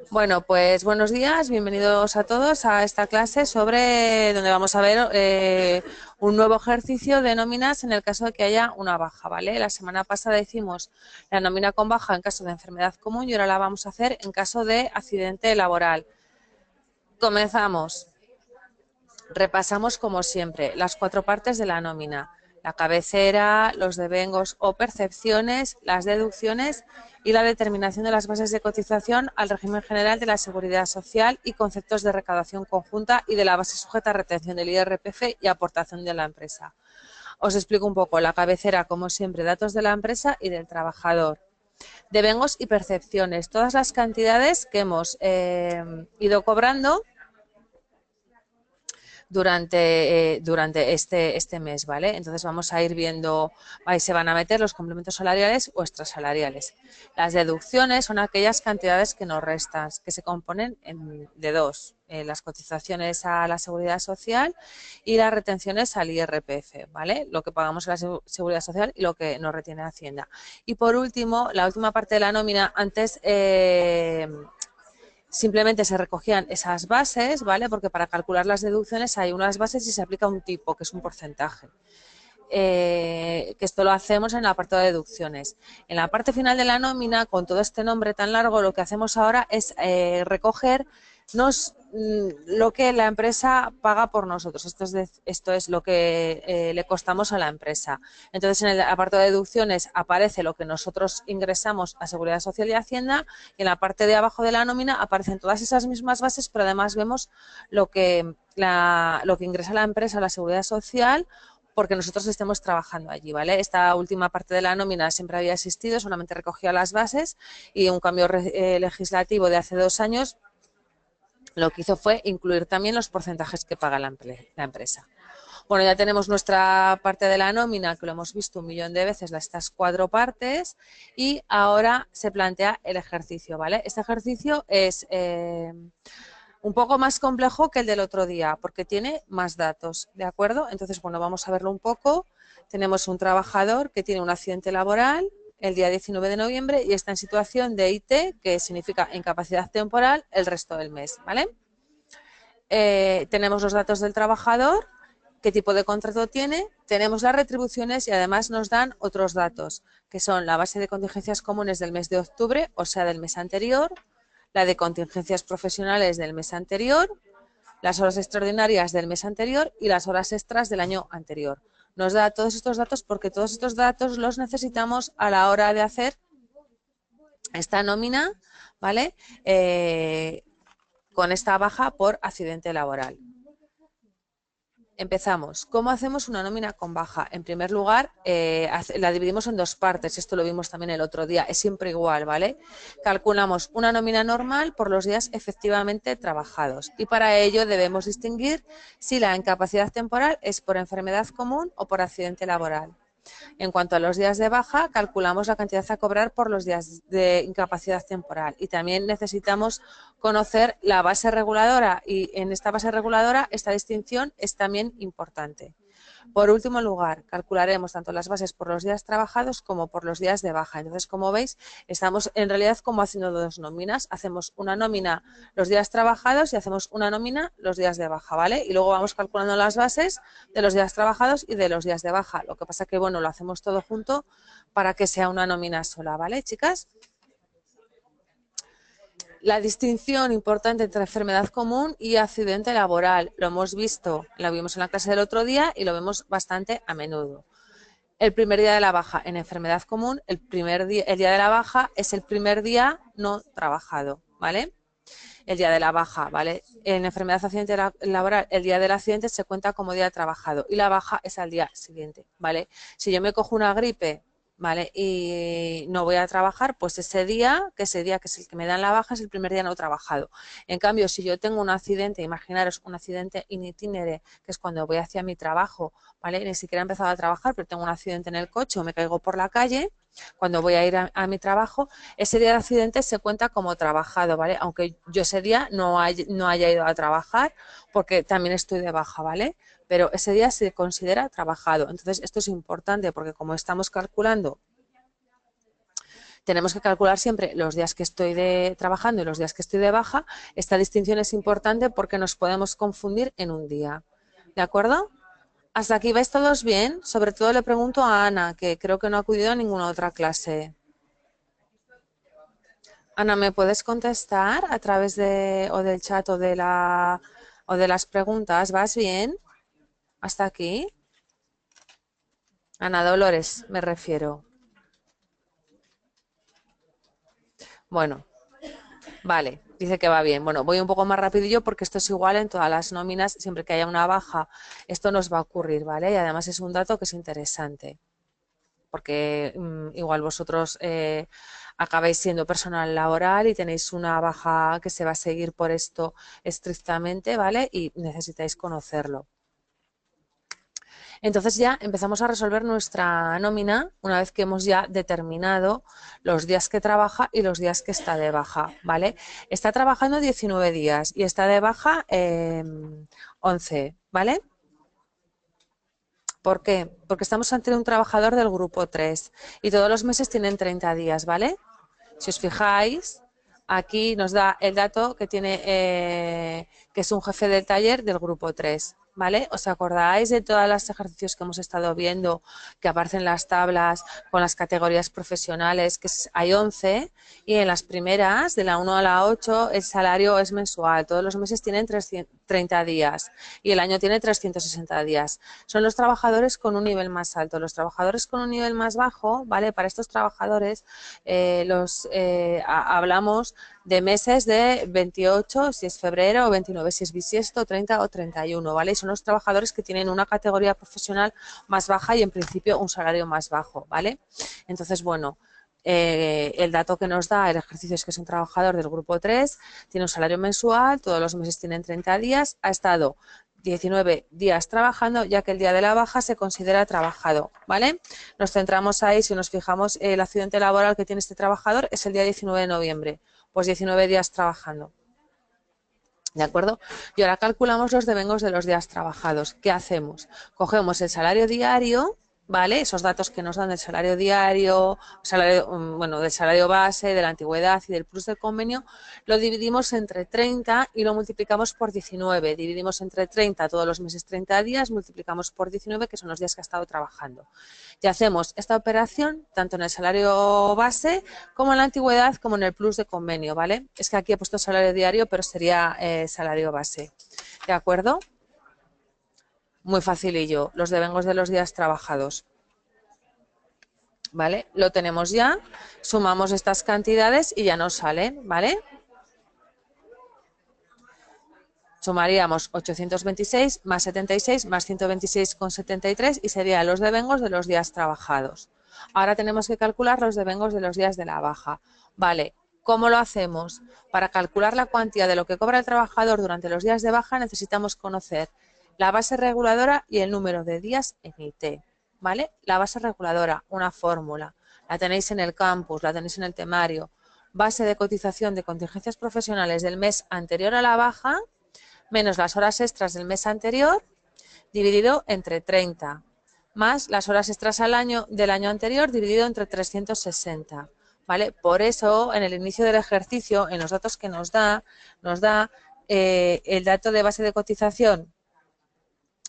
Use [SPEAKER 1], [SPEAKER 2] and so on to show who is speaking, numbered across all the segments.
[SPEAKER 1] Bueno, pues buenos días, bienvenidos a todos a esta clase sobre donde vamos a ver un nuevo ejercicio de nóminas en el caso de que haya una baja, ¿vale? La semana pasada hicimos la nómina con baja en caso de enfermedad común y ahora la vamos a hacer en caso de accidente laboral. Comenzamos. Repasamos como siempre las cuatro partes de la nómina: la cabecera, los devengos o percepciones, las deducciones y la determinación de las bases de cotización al régimen general de la Seguridad Social y conceptos de recaudación conjunta y de la base sujeta a retención del IRPF y aportación de la empresa. Os explico un poco. La cabecera, como siempre, datos de la empresa y del trabajador. Devengos y percepciones, todas las cantidades que hemos ido cobrando durante este mes, ¿vale? Entonces vamos a ir viendo, ahí se van a meter los complementos salariales o extrasalariales. Las deducciones son aquellas cantidades que nos restan, que se componen de dos: las cotizaciones a la Seguridad Social y las retenciones al IRPF, ¿vale? Lo que pagamos a la Seguridad Social y lo que nos retiene Hacienda. Y por último, la última parte de la nómina, antes simplemente se recogían esas bases, ¿vale? Porque para calcular las deducciones hay unas bases y se aplica un tipo, que es un porcentaje. Que esto lo hacemos en el apartado de deducciones. En la parte final de la nómina, con todo este nombre tan largo, lo que hacemos ahora es recoger lo que la empresa paga por nosotros. Esto es lo que le costamos a la empresa. Entonces, en el apartado de deducciones aparece lo que nosotros ingresamos a Seguridad Social y Hacienda, y en la parte de abajo de la nómina aparecen todas esas mismas bases, pero además vemos lo que ingresa la empresa a la Seguridad Social porque nosotros estemos trabajando allí, ¿vale? Esta última parte de la nómina siempre había existido, solamente recogía las bases, y un cambio legislativo de hace 2 años lo que hizo fue incluir también los porcentajes que paga la empresa. Bueno, ya tenemos nuestra parte de la nómina, que lo hemos visto 1.000.000 de veces, estas cuatro partes, y ahora se plantea el ejercicio, ¿vale? Este ejercicio es un poco más complejo que el del otro día, porque tiene más datos, ¿de acuerdo? Entonces, bueno, vamos a verlo un poco. Tenemos un trabajador que tiene un accidente laboral el día 19 de noviembre y está en situación de IT, que significa incapacidad temporal, el resto del mes, ¿vale? Tenemos los datos del trabajador, qué tipo de contrato tiene, tenemos las retribuciones y además nos dan otros datos, que son la base de contingencias comunes del mes de octubre, o sea, del mes anterior, la de contingencias profesionales del mes anterior, las horas extraordinarias del mes anterior y las horas extras del año anterior. Nos da todos estos datos porque todos estos datos los necesitamos a la hora de hacer esta nómina, ¿vale? Con esta baja por accidente laboral. Empezamos. ¿Cómo hacemos una nómina con baja? En primer lugar, la dividimos en dos partes. Esto lo vimos también el otro día. Es siempre igual, ¿vale? Calculamos una nómina normal por los días efectivamente trabajados. Y para ello debemos distinguir si la incapacidad temporal es por enfermedad común o por accidente laboral. En cuanto a los días de baja, calculamos la cantidad a cobrar por los días de incapacidad temporal, y también necesitamos conocer la base reguladora, y en esta base reguladora esta distinción es también importante. Por último lugar, calcularemos tanto las bases por los días trabajados como por los días de baja. Entonces, como veis, estamos en realidad como haciendo dos nóminas. Hacemos una nómina los días trabajados y hacemos una nómina los días de baja, ¿vale? Y luego vamos calculando las bases de los días trabajados y de los días de baja. Lo que pasa que, bueno, lo hacemos todo junto para que sea una nómina sola, ¿vale, chicas? La distinción importante entre enfermedad común y accidente laboral lo hemos visto, lo vimos en la clase del otro día y lo vemos bastante a menudo. El primer día de la baja en enfermedad común, el día de la baja es el primer día no trabajado, ¿vale? El día de la baja, ¿vale? En enfermedad accidente laboral, el día del accidente se cuenta como día trabajado y la baja es al día siguiente, ¿vale? Si yo me cojo una gripe, ¿vale? Y no voy a trabajar, pues ese día que es el que me dan la baja, es el primer día no trabajado. En cambio, si yo tengo un accidente, imaginaros un accidente in itinere, que es cuando voy hacia mi trabajo, ¿vale? Ni siquiera he empezado a trabajar, pero tengo un accidente en el coche o me caigo por la calle, cuando voy a ir a mi trabajo, ese día de accidente se cuenta como trabajado, ¿vale? Aunque yo ese día no haya ido a trabajar, porque también estoy de baja, ¿vale? Pero ese día se considera trabajado. Entonces, esto es importante porque como estamos calculando Tenemos que calcular siempre los días que estoy trabajando y los días que estoy de baja. Esta distinción es importante porque nos podemos confundir en un día. ¿De acuerdo? ¿Hasta aquí vais todos bien? Sobre todo le pregunto a Ana, que creo que no ha acudido a ninguna otra clase. Ana, ¿me puedes contestar a través del chat o de las preguntas? ¿Vas bien? ¿Hasta aquí? Ana Dolores, me refiero. Bueno, vale, dice que va bien. Bueno, voy un poco más rapidillo porque esto es igual en todas las nóminas, siempre que haya una baja, esto nos va a ocurrir, ¿vale? Y además es un dato que es interesante, porque igual vosotros acabáis siendo personal laboral y tenéis una baja que se va a seguir por esto estrictamente, ¿vale? Y necesitáis conocerlo. Entonces ya empezamos a resolver nuestra nómina una vez que hemos ya determinado los días que trabaja y los días que está de baja, ¿vale? Está trabajando 19 días y está de baja 11, ¿vale? ¿Por qué? Porque estamos ante un trabajador del grupo 3 y todos los meses tienen 30 días, ¿vale? Si os fijáis, aquí nos da el dato que tiene, que es un jefe del taller del grupo 3, ¿vale? ¿Os acordáis de todos los ejercicios que hemos estado viendo, que aparecen en las tablas con las categorías profesionales, que hay 11, y en las primeras, de la 1 a la 8, el salario es mensual, todos los meses tienen 30 días y el año tiene 360 días. Son los trabajadores con un nivel más alto. Los trabajadores con un nivel más bajo, ¿vale? Para estos trabajadores hablamos de meses de 28 si es febrero, o 29 si es bisiesto, 30 o 31, ¿vale? Y son los trabajadores que tienen una categoría profesional más baja y en principio un salario más bajo, ¿vale? Entonces, bueno, el dato que nos da el ejercicio es que es un trabajador del grupo 3, tiene un salario mensual, todos los meses tienen 30 días, ha estado 19 días trabajando, ya que el día de la baja se considera trabajado, ¿vale? Nos centramos ahí, si nos fijamos, el accidente laboral que tiene este trabajador es el día 19 de noviembre, pues 19 días trabajando. ¿De acuerdo? Y ahora calculamos los devengos de los días trabajados. ¿Qué hacemos? Cogemos el salario diario, ¿vale? Esos datos que nos dan del salario diario, bueno, del salario base, de la antigüedad y del plus del convenio, lo dividimos entre 30 y lo multiplicamos por 19. Dividimos entre 30 todos los meses 30 días, multiplicamos por 19, que son los días que ha estado trabajando. Y hacemos esta operación tanto en el salario base como en la antigüedad como en el plus de convenio, ¿vale? Es que aquí he puesto salario diario, pero sería salario base. ¿De acuerdo? Muy facilillo, los devengos de los días trabajados. ¿Vale? Lo tenemos ya, sumamos estas cantidades y ya nos salen, ¿vale? Sumaríamos 826 más 76 más 126,73 y serían los devengos de los días trabajados. Ahora tenemos que calcular los devengos de los días de la baja. Vale, ¿cómo lo hacemos? Para calcular la cuantía de lo que cobra el trabajador durante los días de baja necesitamos conocer la base reguladora y el número de días en IT. ¿Vale? La base reguladora, una fórmula. La tenéis en el campus, la tenéis en el temario. Base de cotización de contingencias profesionales del mes anterior a la baja menos las horas extras del mes anterior, dividido entre 30, más las horas extras del año anterior, dividido entre 360. ¿Vale? Por eso, en el inicio del ejercicio, en los datos que nos da el dato de base de cotización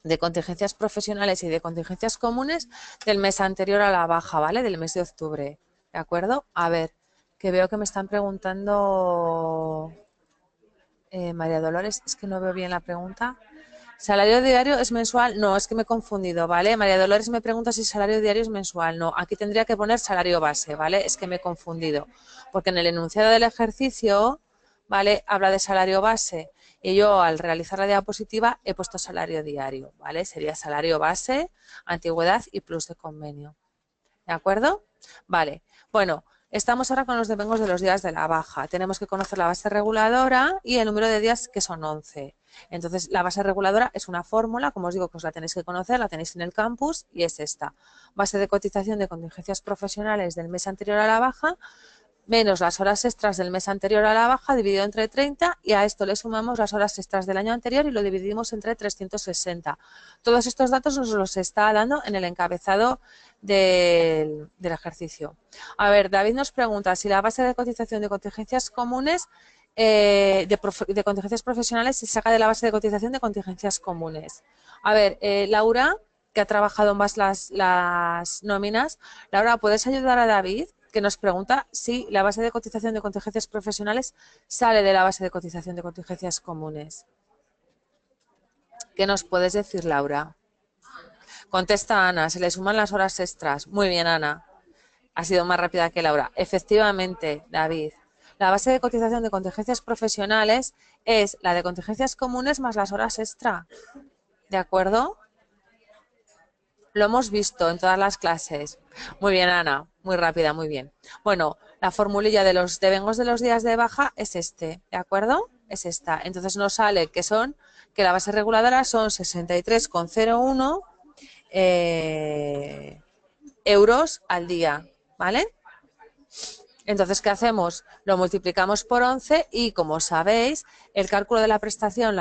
[SPEAKER 1] de contingencias profesionales y de contingencias comunes del mes anterior a la baja, ¿vale? Del mes de octubre. ¿De acuerdo? A ver, que veo que me están preguntando... María Dolores, es que no veo bien la pregunta. ¿Salario diario es mensual? No, es que me he confundido, ¿vale? María Dolores me pregunta si salario diario es mensual. No, aquí tendría que poner salario base, ¿vale? Es que me he confundido. Porque en el enunciado del ejercicio, ¿vale? Habla de salario base y yo al realizar la diapositiva he puesto salario diario, ¿vale? Sería salario base, antigüedad y plus de convenio. ¿De acuerdo? Vale. Bueno, estamos ahora con los devengos de los días de la baja. Tenemos que conocer la base reguladora y el número de días, que son 11. Entonces, la base reguladora es una fórmula, como os digo, que os la tenéis que conocer, la tenéis en el campus y es esta. Base de cotización de contingencias profesionales del mes anterior a la baja menos las horas extras del mes anterior a la baja dividido entre 30 y a esto le sumamos las horas extras del año anterior y lo dividimos entre 360. Todos estos datos nos los está dando en el encabezado del ejercicio. A ver, David nos pregunta si la base de cotización de contingencias comunes de contingencias profesionales se saca de la base de cotización de contingencias comunes. A ver, Laura, que ha trabajado más las nóminas, Laura, ¿puedes ayudar a David? Que nos pregunta si la base de cotización de contingencias profesionales sale de la base de cotización de contingencias comunes. ¿Qué nos puedes decir, Laura? Contesta Ana, se le suman las horas extras. Muy bien, Ana. Ha sido más rápida que Laura. Efectivamente, David. La base de cotización de contingencias profesionales es la de contingencias comunes más las horas extra. ¿De acuerdo? Lo hemos visto en todas las clases. Muy bien, Ana. Muy rápida, muy bien. Bueno, la formulilla de los devengos de los días de baja es este, ¿de acuerdo? Es esta. Entonces nos sale que la base reguladora son 63,01 euros al día, ¿vale? Entonces, ¿qué hacemos? Lo multiplicamos por 11 y, como sabéis, el cálculo de la prestación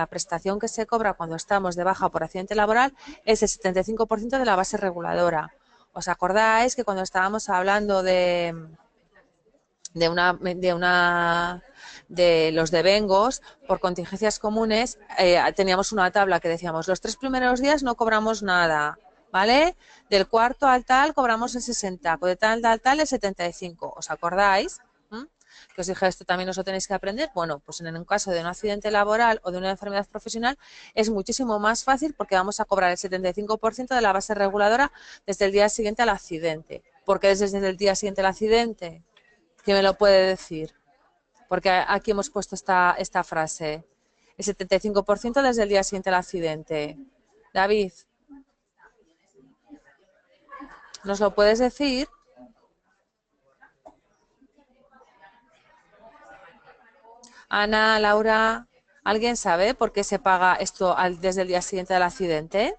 [SPEAKER 1] que se cobra cuando estamos de baja por accidente laboral es el 75% de la base reguladora. ¿Os acordáis que cuando estábamos hablando de los devengos por contingencias comunes, teníamos una tabla que decíamos, los 3 primeros días no cobramos nada, ¿vale? Del cuarto al tal cobramos el 60, de tal al tal el 75, ¿os acordáis? Que os dije, esto también os lo tenéis que aprender. Bueno, pues en un caso de un accidente laboral o de una enfermedad profesional es muchísimo más fácil porque vamos a cobrar el 75% de la base reguladora desde el día siguiente al accidente. ¿Por qué desde el día siguiente al accidente? ¿Quién me lo puede decir? Porque aquí hemos puesto esta frase. El 75% desde el día siguiente al accidente. David, ¿nos lo puedes decir? Ana, Laura, ¿alguien sabe por qué se paga esto desde el día siguiente del accidente?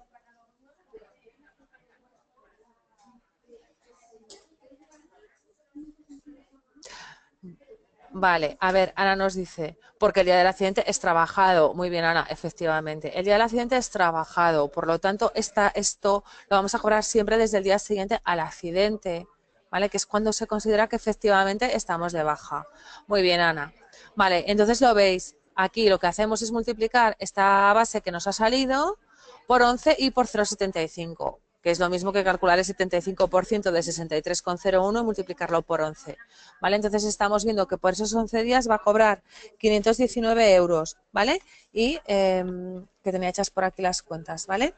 [SPEAKER 1] Vale, a ver, Ana nos dice, porque el día del accidente es trabajado. Muy bien, Ana, efectivamente. El día del accidente es trabajado, por lo tanto, esto lo vamos a cobrar siempre desde el día siguiente al accidente, ¿vale? Que es cuando se considera que efectivamente estamos de baja. Muy bien, Ana. Vale, entonces lo veis. Aquí lo que hacemos es multiplicar esta base que nos ha salido por 11 y por 0,75, que es lo mismo que calcular el 75% de 63,01 y multiplicarlo por 11. ¿Vale? Entonces estamos viendo que por esos 11 días va a cobrar 519 euros, ¿vale? Y que tenía hechas por aquí las cuentas, ¿vale?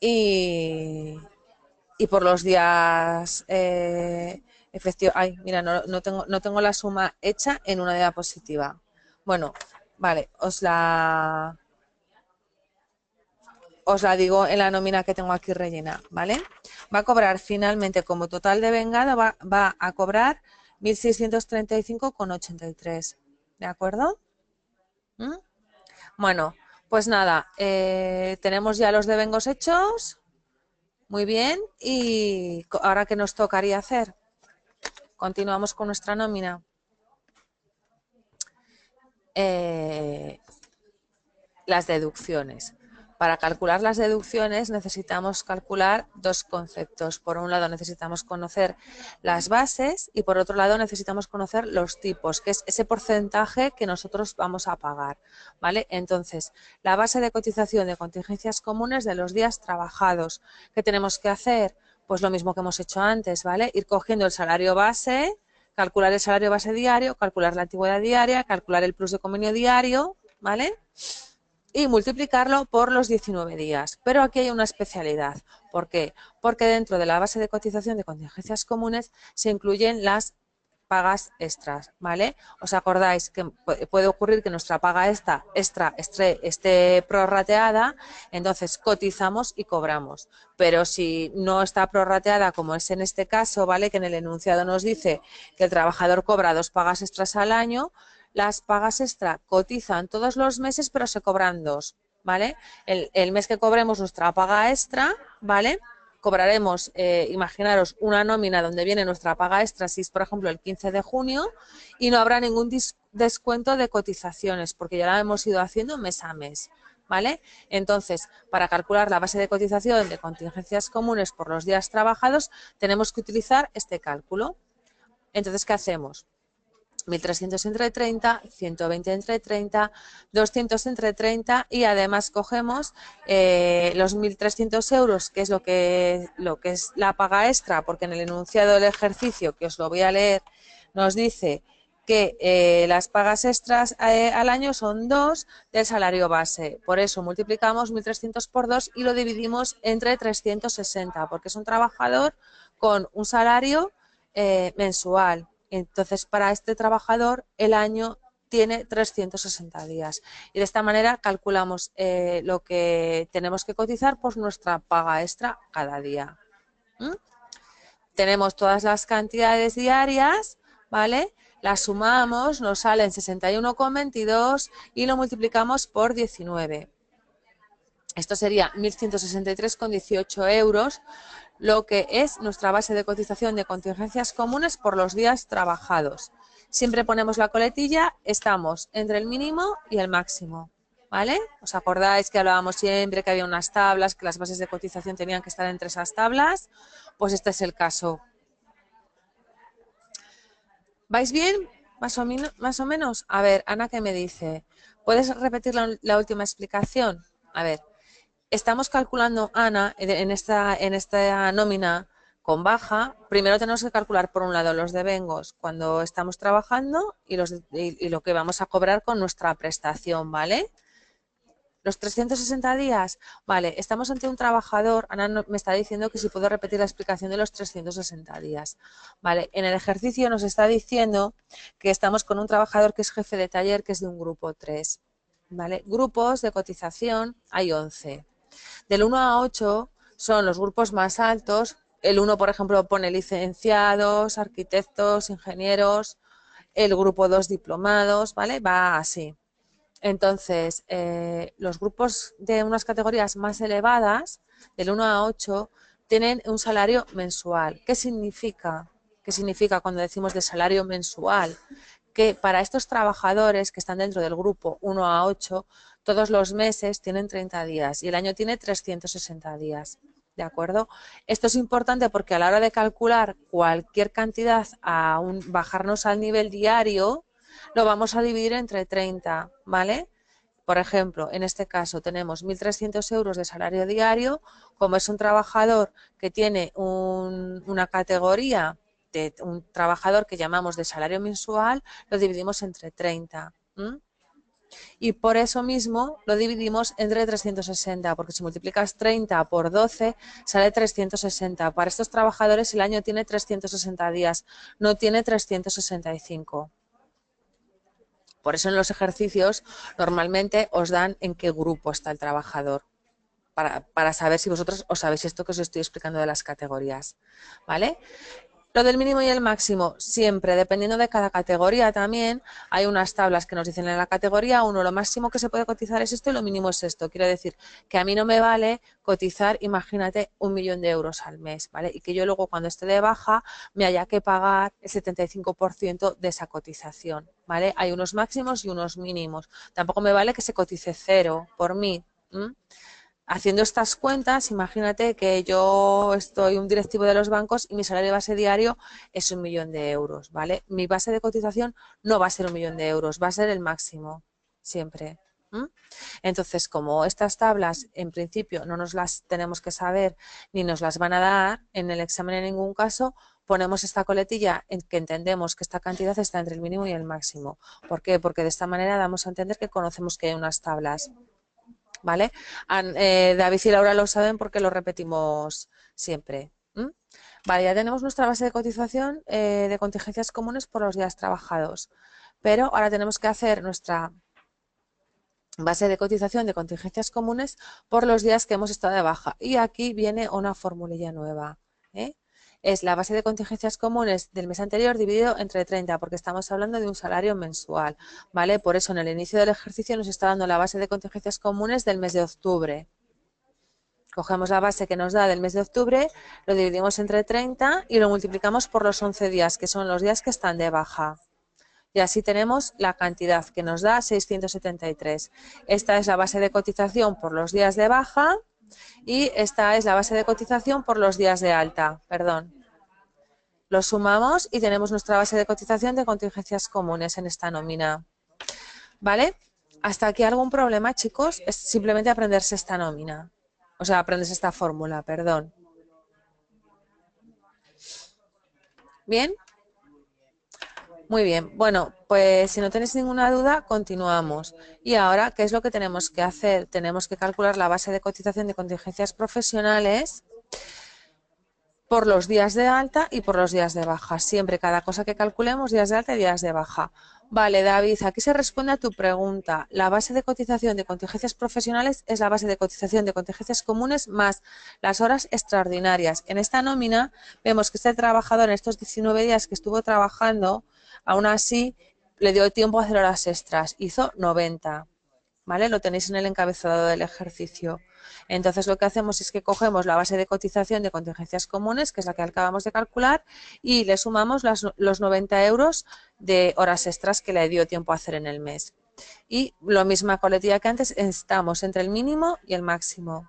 [SPEAKER 1] Y por los días efectivos, ay, mira, no tengo la suma hecha en una diapositiva. Bueno, vale, os la digo en la nómina que tengo aquí rellena, ¿vale? Va a cobrar finalmente como total de vengado, va a cobrar 1.635,83, ¿de acuerdo? ¿Mm? Bueno, pues nada, tenemos ya los devengos hechos, muy bien, y ahora ¿qué nos tocaría hacer? Continuamos con nuestra nómina. Las deducciones. Para calcular las deducciones necesitamos calcular dos conceptos. Por un lado necesitamos conocer las bases y por otro lado necesitamos conocer los tipos, que es ese porcentaje que nosotros vamos a pagar, ¿vale? Entonces, la base de cotización de contingencias comunes de los días trabajados. ¿Qué tenemos que hacer? Pues lo mismo que hemos hecho antes, ¿vale? Ir cogiendo el salario base, calcular el salario base diario, calcular la antigüedad diaria, calcular el plus de convenio diario, ¿vale? Y multiplicarlo por los 19 días. Pero aquí hay una especialidad. ¿Por qué? Porque dentro de la base de cotización de contingencias comunes se incluyen las pagas extras, ¿vale? ¿Os acordáis que puede ocurrir que nuestra paga extra esté prorrateada? Entonces cotizamos y cobramos. Pero si no está prorrateada, como es en este caso, ¿vale? Que en el enunciado nos dice que el trabajador cobra 2 pagas extras al año, las pagas extra cotizan todos los meses, pero se cobran 2, ¿vale? El mes que cobremos nuestra paga extra, ¿vale? cobraremos, imaginaros, una nómina donde viene nuestra paga extra, si es por ejemplo el 15 de junio, y no habrá ningún descuento de cotizaciones, porque ya la hemos ido haciendo mes a mes, ¿vale? Entonces, para calcular la base de cotización de contingencias comunes por los días trabajados, tenemos que utilizar este cálculo. Entonces, ¿qué hacemos? 1.300 entre 30, 120 entre 30, 200 entre 30 y además cogemos los 1.300 euros, que es lo que es la paga extra, porque en el enunciado del ejercicio, que os lo voy a leer, nos dice que las pagas extras al año son 2 del salario base. Por eso multiplicamos 1.300 por 2 y lo dividimos entre 360, porque es un trabajador con un salario mensual. Entonces, para este trabajador, el año tiene 360 días. Y de esta manera calculamos lo que tenemos que cotizar por nuestra paga extra cada día. Tenemos todas las cantidades diarias, ¿vale? Las sumamos, nos salen 61,22 y lo multiplicamos por 19. Esto sería 1.163,18 euros, lo que es nuestra base de cotización de contingencias comunes por los días trabajados. Siempre ponemos la coletilla, estamos entre el mínimo y el máximo, ¿vale? ¿Os acordáis que hablábamos siempre que había unas tablas, que las bases de cotización tenían que estar entre esas tablas? Pues este es el caso. ¿Vais bien? ¿Más o menos? A ver, Ana, ¿qué me dice? ¿Puedes repetir la última explicación? A ver. Estamos calculando, Ana, en esta nómina con baja. Primero tenemos que calcular, por un lado, los devengos cuando estamos trabajando y lo que vamos a cobrar con nuestra prestación, ¿vale? Los 360 días, vale, estamos ante un trabajador, Ana me está diciendo que si puedo repetir la explicación de los 360 días, vale, en el ejercicio nos está diciendo que estamos con un trabajador que es jefe de taller, que es de un grupo 3, ¿vale? Grupos de cotización hay 11. Del 1 a 8 son los grupos más altos. El 1, por ejemplo, pone licenciados, arquitectos, ingenieros. El grupo 2, diplomados, ¿vale? Va así. Entonces, los grupos de unas categorías más elevadas, del 1 a 8, tienen un salario mensual. ¿Qué significa? ¿Qué significa cuando decimos de salario mensual? Que para estos trabajadores que están dentro del grupo 1 a 8, todos los meses tienen 30 días y el año tiene 360 días. ¿De acuerdo? Esto es importante porque a la hora de calcular cualquier cantidad bajarnos al nivel diario, lo vamos a dividir entre 30, ¿vale? Por ejemplo, en este caso tenemos 1.300 euros de salario diario. Como es un trabajador que tiene una categoría de un trabajador que llamamos de salario mensual, lo dividimos entre 30. Y por eso mismo lo dividimos entre 360, porque si multiplicas 30 por 12 sale 360. Para estos trabajadores el año tiene 360 días, no tiene 365. Por eso en los ejercicios normalmente os dan en qué grupo está el trabajador, para saber si vosotros os sabéis esto que os estoy explicando de las categorías, ¿vale? Lo del mínimo y el máximo, siempre, dependiendo de cada categoría también, hay unas tablas que nos dicen en la categoría 1, lo máximo que se puede cotizar es esto y lo mínimo es esto. Quiere decir que a mí no me vale cotizar, imagínate, 1.000.000 de euros al mes, ¿vale? Y que yo luego cuando esté de baja me haya que pagar el 75% de esa cotización, ¿vale? Hay unos máximos y unos mínimos. Tampoco me vale que se cotice 0 por mí. Haciendo estas cuentas, imagínate que yo estoy un directivo de los bancos y mi salario base diario es 1.000.000 de euros, ¿vale? Mi base de cotización no va a ser 1.000.000 de euros, va a ser el máximo, siempre. Entonces, como estas tablas en principio no nos las tenemos que saber ni nos las van a dar en el examen en ningún caso, ponemos esta coletilla en que entendemos que esta cantidad está entre el mínimo y el máximo. ¿Por qué? Porque de esta manera damos a entender que conocemos que hay unas tablas. ¿Vale? David y Laura lo saben porque lo repetimos siempre. Vale, ya tenemos nuestra base de cotización de contingencias comunes por los días trabajados, pero ahora tenemos que hacer nuestra base de cotización de contingencias comunes por los días que hemos estado de baja. Y aquí viene una formulilla nueva. Es la base de contingencias comunes del mes anterior dividido entre 30, porque estamos hablando de un salario mensual, ¿vale? Por eso en el inicio del ejercicio nos está dando la base de contingencias comunes del mes de octubre. Cogemos la base que nos da del mes de octubre, lo dividimos entre 30 y lo multiplicamos por los 11 días, que son los días que están de baja. Y así tenemos la cantidad que nos da 673. Esta es la base de cotización por los días de baja y esta es la base de cotización por los días de alta. Perdón. Lo sumamos y tenemos nuestra base de cotización de contingencias comunes en esta nómina. ¿Vale? ¿Hasta aquí algún problema, chicos? Es simplemente aprenderse esta nómina. O sea, aprenderse esta fórmula, perdón. ¿Bien? Muy bien. Bueno, pues si no tenéis ninguna duda, continuamos. Y ahora, ¿qué es lo que tenemos que hacer? Tenemos que calcular la base de cotización de contingencias profesionales por los días de alta y por los días de baja. Siempre cada cosa que calculemos, días de alta y días de baja. Vale, David, aquí se responde a tu pregunta. La base de cotización de contingencias profesionales es la base de cotización de contingencias comunes más las horas extraordinarias. En esta nómina vemos que este trabajador en estos 19 días que estuvo trabajando, aún así le dio tiempo a hacer horas extras, hizo 90. ¿Vale? Lo tenéis en el encabezado del ejercicio. Entonces lo que hacemos es que cogemos la base de cotización de contingencias comunes, que es la que acabamos de calcular, y le sumamos los 90 euros de horas extras que le dio tiempo a hacer en el mes. Y lo misma coletilla que antes, estamos entre el mínimo y el máximo.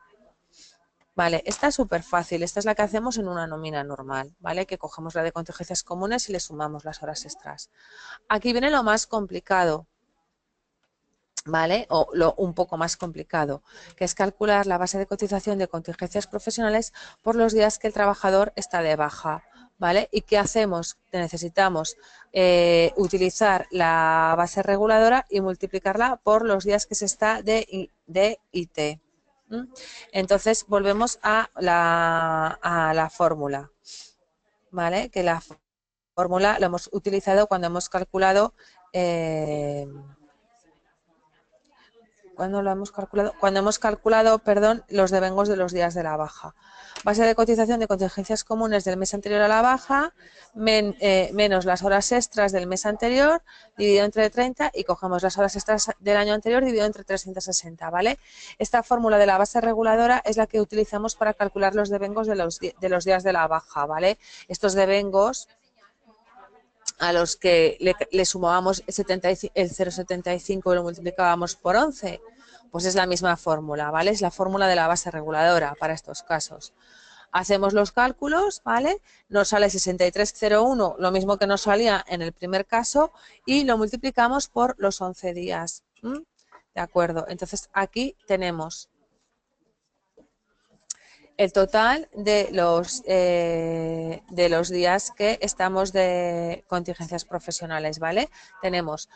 [SPEAKER 1] Vale, esta es súper fácil, esta es la que hacemos en una nómina normal, ¿vale? Que cogemos la de contingencias comunes y le sumamos las horas extras. Aquí viene lo más complicado, ¿vale? O lo un poco más complicado, que es calcular la base de cotización de contingencias profesionales por los días que el trabajador está de baja, ¿vale? ¿Y qué hacemos? Necesitamos utilizar la base reguladora y multiplicarla por los días que se está de IT. Entonces volvemos a la fórmula, ¿vale? Que la fórmula la hemos utilizado cuando hemos calculado ¿cuándo lo hemos calculado? Cuando hemos calculado, perdón, los devengos de los días de la baja. Base de cotización de contingencias comunes del mes anterior a la baja, menos las horas extras del mes anterior, dividido entre 30 y cogemos las horas extras del año anterior dividido entre 360, ¿vale? Esta fórmula de la base reguladora es la que utilizamos para calcular los devengos de los días de la baja, ¿vale? Estos devengos a los que le sumábamos el 0,75 y lo multiplicábamos por 11, pues es la misma fórmula, ¿vale? Es la fórmula de la base reguladora para estos casos. Hacemos los cálculos, ¿vale? Nos sale 63,01, lo mismo que nos salía en el primer caso, y lo multiplicamos por los 11 días. ¿De acuerdo? Entonces aquí tenemos el total de los días que estamos de contingencias profesionales, ¿vale? Tenemos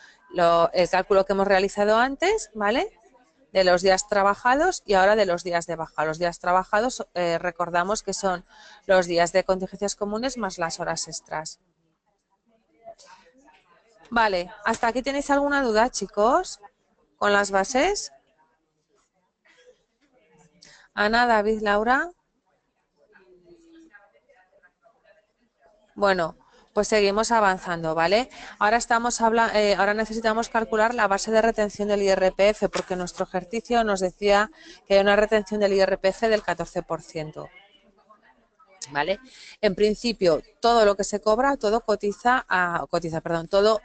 [SPEAKER 1] el cálculo que hemos realizado antes, ¿vale? De los días trabajados y ahora de los días de baja. Los días trabajados recordamos que son los días de contingencias comunes más las horas extras. Vale, ¿hasta aquí tenéis alguna duda, chicos? ¿Con las bases? Ana, David, Laura. Bueno, pues seguimos avanzando, ¿vale? Ahora ahora necesitamos calcular la base de retención del IRPF, porque nuestro ejercicio nos decía que hay una retención del IRPF del 14%. ¿Vale? En principio, todo lo que se cobra, todo todo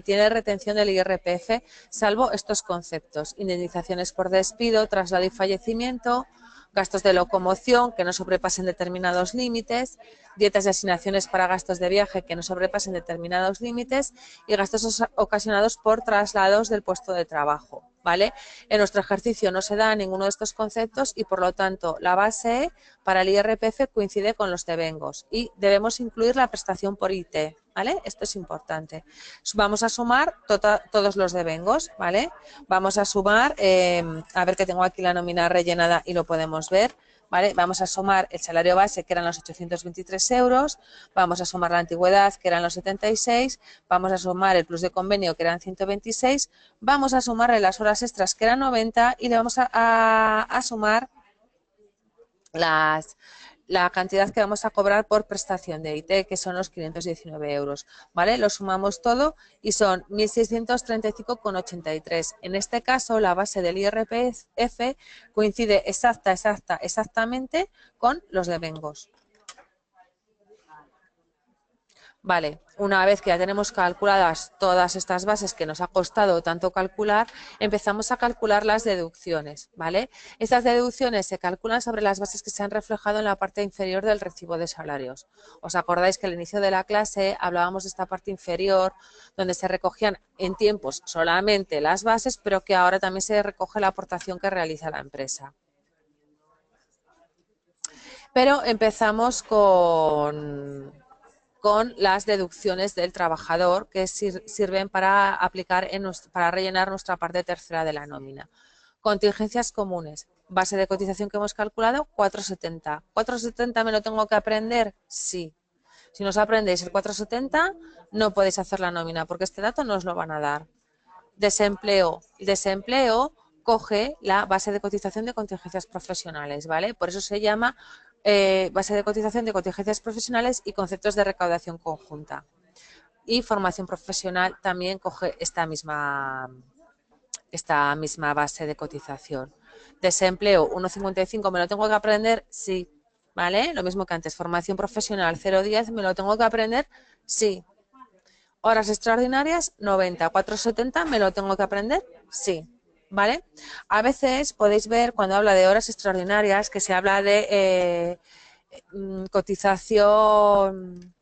[SPEAKER 1] tiene retención del IRPF, salvo estos conceptos: indemnizaciones por despido, traslado y fallecimiento, gastos de locomoción que no sobrepasen determinados límites, dietas y asignaciones para gastos de viaje que no sobrepasen determinados límites y gastos ocasionados por traslados del puesto de trabajo, ¿vale? En nuestro ejercicio no se da ninguno de estos conceptos y, por lo tanto, la base para el IRPF coincide con los devengos y debemos incluir la prestación por IT, ¿vale? Esto es importante. Vamos a sumar todos los devengos, ¿vale? Vamos a sumar, a ver que tengo aquí la nómina rellenada y lo podemos ver, ¿vale? Vamos a sumar el salario base, que eran los 823 euros, vamos a sumar la antigüedad, que eran los 76, vamos a sumar el plus de convenio, que eran 126, vamos a sumarle las horas extras, que eran 90, y le vamos a sumar la cantidad que vamos a cobrar por prestación de IT, que son los 519 euros, ¿vale? Lo sumamos todo y son 1.635,83. En este caso, la base del IRPF coincide exactamente con los devengos. Vale, una vez que ya tenemos calculadas todas estas bases que nos ha costado tanto calcular, empezamos a calcular las deducciones, ¿vale? Estas deducciones se calculan sobre las bases que se han reflejado en la parte inferior del recibo de salarios. ¿Os acordáis que al inicio de la clase hablábamos de esta parte inferior, donde se recogían en tiempos solamente las bases, pero que ahora también se recoge la aportación que realiza la empresa? Pero empezamos con las deducciones del trabajador que sirven para aplicar para rellenar nuestra parte tercera de la nómina. Contingencias comunes. Base de cotización que hemos calculado, 4,70. ¿4,70 me lo tengo que aprender? Sí. Si no os aprendéis el 4,70, no podéis hacer la nómina porque este dato no os lo van a dar. Desempleo. Desempleo coge la base de cotización de contingencias profesionales, ¿vale? Por eso se llama base de cotización de contingencias profesionales y conceptos de recaudación conjunta. Y formación profesional también coge esta misma base de cotización. Desempleo 1,55, ¿me lo tengo que aprender? Sí, ¿vale? Lo mismo que antes, formación profesional 0,10, ¿me lo tengo que aprender? Sí. Horas extraordinarias 90, 4,70, ¿me lo tengo que aprender? Sí. ¿Vale? A veces podéis ver cuando habla de horas extraordinarias que se habla de cotización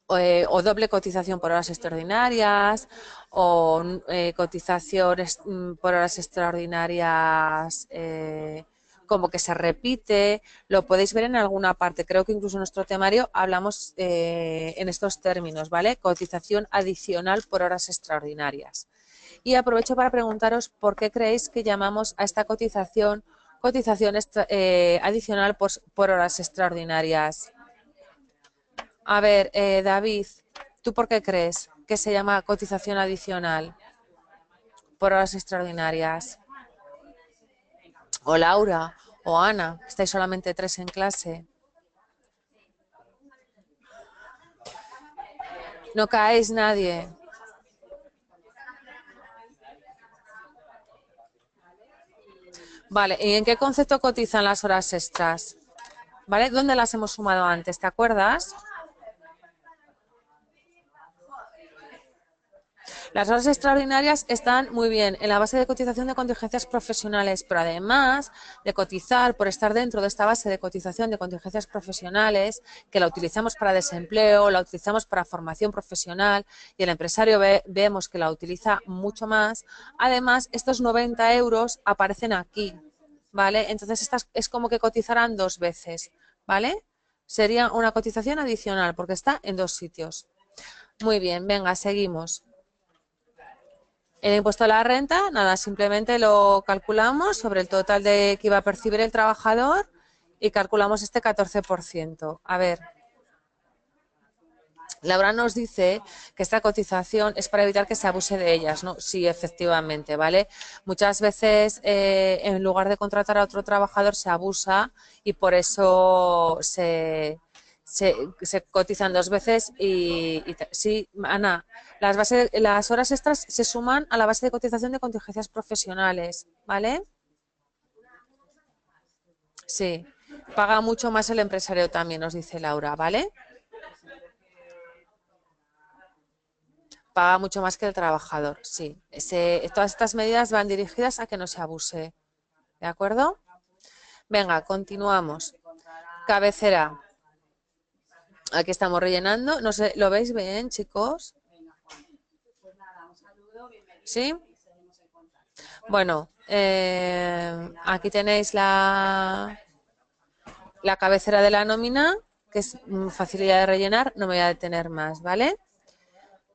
[SPEAKER 1] o doble cotización por horas extraordinarias o cotizaciones por horas extraordinarias como que se repite, lo podéis ver en alguna parte, creo que incluso en nuestro temario hablamos en estos términos, ¿vale? Cotización adicional por horas extraordinarias. Y aprovecho para preguntaros por qué creéis que llamamos a esta cotización adicional por horas extraordinarias. A ver, David, ¿tú por qué crees que se llama cotización adicional por horas extraordinarias? O Laura, o Ana, estáis solamente 3 en clase. No caéis nadie. Vale, ¿y en qué concepto cotizan las horas extras? ¿Vale? ¿Dónde las hemos sumado antes? ¿Te acuerdas? Las horas extraordinarias están muy bien en la base de cotización de contingencias profesionales, pero además de cotizar por estar dentro de esta base de cotización de contingencias profesionales, que la utilizamos para desempleo, la utilizamos para formación profesional y el empresario vemos que la utiliza mucho más, además estos 90 euros aparecen aquí, ¿vale? Entonces estas es como que cotizarán 2 veces, ¿vale? Sería una cotización adicional porque está en 2 sitios. Muy bien, venga, seguimos. El impuesto a la renta, nada, simplemente lo calculamos sobre el total que iba a percibir el trabajador y calculamos este 14%. A ver, Laura nos dice que esta cotización es para evitar que se abuse de ellas, ¿no? Sí, efectivamente, ¿vale? Muchas veces en lugar de contratar a otro trabajador se abusa y por eso se cotizan 2 veces y sí, Ana, las horas extras se suman a la base de cotización de contingencias profesionales, ¿vale? Sí, paga mucho más el empresario también, nos dice Laura, ¿vale? Paga mucho más que el trabajador, sí. Todas estas medidas van dirigidas a que no se abuse, ¿de acuerdo? Venga, continuamos. Cabecera. Aquí estamos rellenando. No sé, ¿lo veis bien, chicos? ¿Sí? Bueno, aquí tenéis la cabecera de la nómina, que es facilidad de rellenar, no me voy a detener más, ¿vale?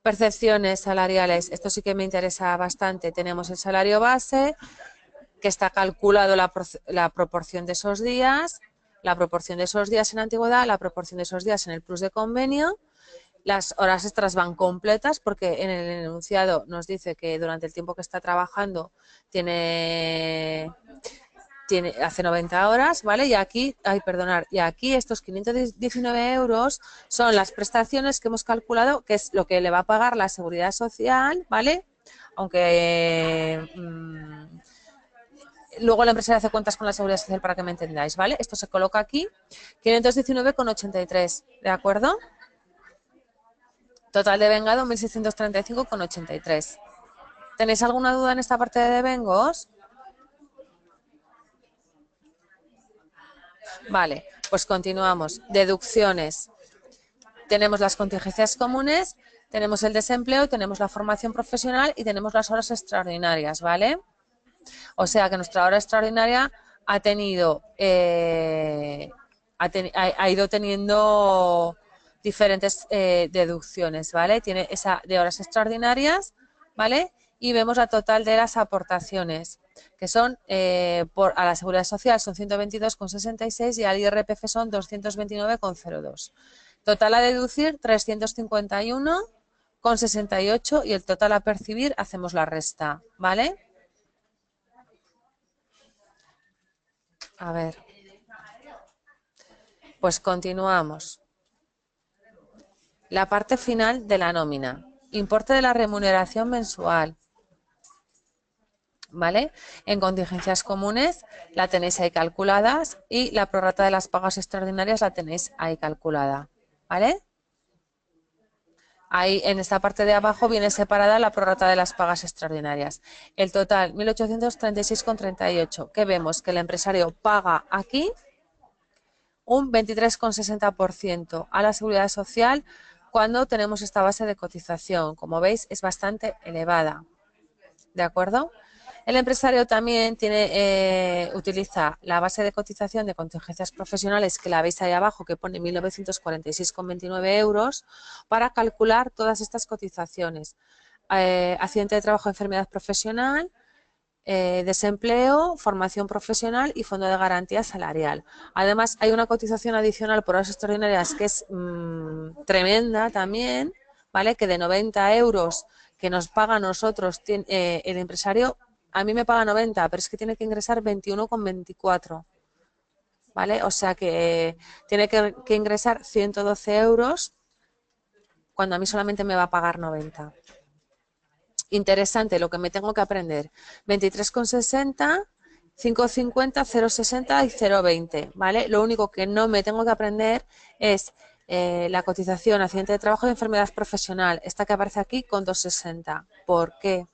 [SPEAKER 1] Percepciones salariales, esto sí que me interesa bastante. Tenemos el salario base, que está calculado la proporción de esos días, la proporción de esos días en antigüedad, la proporción de esos días en el plus de convenio. Las horas extras van completas porque en el enunciado nos dice que durante el tiempo que está trabajando tiene hace 90 horas, ¿vale? Y aquí, y aquí estos 519 euros son las prestaciones que hemos calculado, que es lo que le va a pagar la Seguridad Social, ¿vale? Aunque luego la empresa hace cuentas con la Seguridad Social para que me entendáis, ¿vale? Esto se coloca aquí, 519,83, ¿de acuerdo? Total de vengado, 1.635,83. ¿Tenéis alguna duda en esta parte de devengos? Vale, pues continuamos. Deducciones. Tenemos las contingencias comunes, tenemos el desempleo, tenemos la formación profesional y tenemos las horas extraordinarias, ¿vale? O sea que nuestra hora extraordinaria ha tenido, ha ido teniendo diferentes deducciones, ¿vale? Tiene esa de horas extraordinarias, ¿vale? Y vemos la total de las aportaciones, que son a la Seguridad Social son 122,66 y al IRPF son 229,02. Total a deducir 351,68 y el total a percibir hacemos la resta, ¿vale? A ver, pues continuamos. La parte final de la nómina. Importe de la remuneración mensual. ¿Vale? En contingencias comunes la tenéis ahí calculadas y la prorrata de las pagas extraordinarias la tenéis ahí calculada. ¿Vale? Ahí en esta parte de abajo viene separada la prorrata de las pagas extraordinarias. El total, 1.836,38. ¿Qué vemos? Que el empresario paga aquí un 23,60% a la Seguridad Social cuando tenemos esta base de cotización. Como veis, es bastante elevada. ¿De acuerdo? El empresario también utiliza la base de cotización de contingencias profesionales, que la veis ahí abajo, que pone 1.946,29 euros, para calcular todas estas cotizaciones. Accidente de trabajo, enfermedad profesional, desempleo, formación profesional y fondo de garantía salarial. Además, hay una cotización adicional por horas extraordinarias que es tremenda también, ¿vale? Que de 90 euros que nos paga a nosotros el empresario, a mí me paga 90, pero es que tiene que ingresar 21,24, ¿vale? O sea que tiene que ingresar 112 euros cuando a mí solamente me va a pagar 90. Interesante lo que me tengo que aprender. 23,60, 5,50, 0,60 y 0,20, ¿vale? Lo único que no me tengo que aprender es la cotización, accidente de trabajo y enfermedad profesional. Esta que aparece aquí con 2,60. ¿Por qué?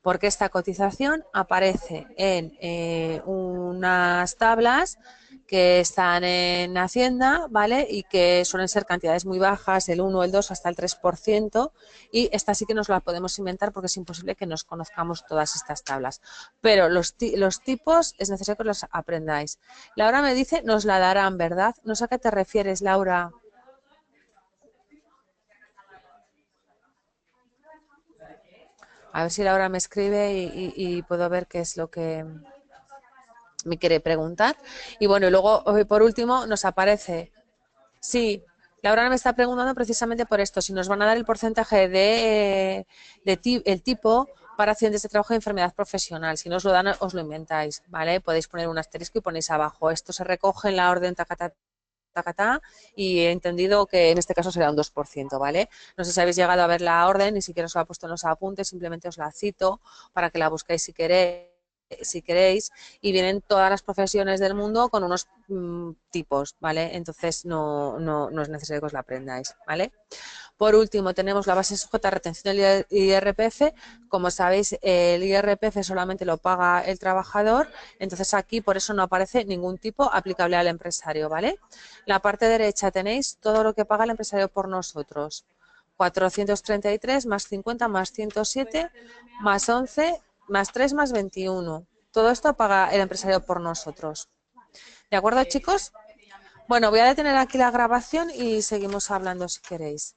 [SPEAKER 1] Porque esta cotización aparece en unas tablas que están en Hacienda, ¿vale? Y que suelen ser cantidades muy bajas, el 1, el 2, hasta el 3%, y esta sí que nos la podemos inventar porque es imposible que nos conozcamos todas estas tablas. Pero los tipos es necesario que los aprendáis. Laura me dice, nos la darán, ¿verdad? No sé a qué te refieres, Laura. A ver si Laura me escribe y puedo ver qué es lo que me quiere preguntar. Y bueno, y luego por último nos aparece, sí, Laura me está preguntando precisamente por esto, si nos van a dar el porcentaje el tipo para accidentes de trabajo y enfermedad profesional. Si no os lo dan, os lo inventáis, ¿vale? Podéis poner un asterisco y ponéis abajo. Esto se recoge en la orden tacatá y he entendido que en este caso será un 2%, ¿vale? No sé si habéis llegado a ver la orden, ni siquiera os la he puesto en los apuntes, simplemente os la cito para que la busquéis si queréis, y vienen todas las profesiones del mundo con unos tipos, ¿vale? Entonces no es necesario que os la aprendáis, ¿vale? Por último, tenemos la base sujeta a retención del IRPF. Como sabéis, el IRPF solamente lo paga el trabajador, entonces aquí por eso no aparece ningún tipo aplicable al empresario, ¿vale? La parte derecha tenéis todo lo que paga el empresario por nosotros. 433 más 50 más 107 más 11 más 3 más 21. Todo esto paga el empresario por nosotros. ¿De acuerdo, chicos? Bueno, voy a detener aquí la grabación y seguimos hablando si queréis.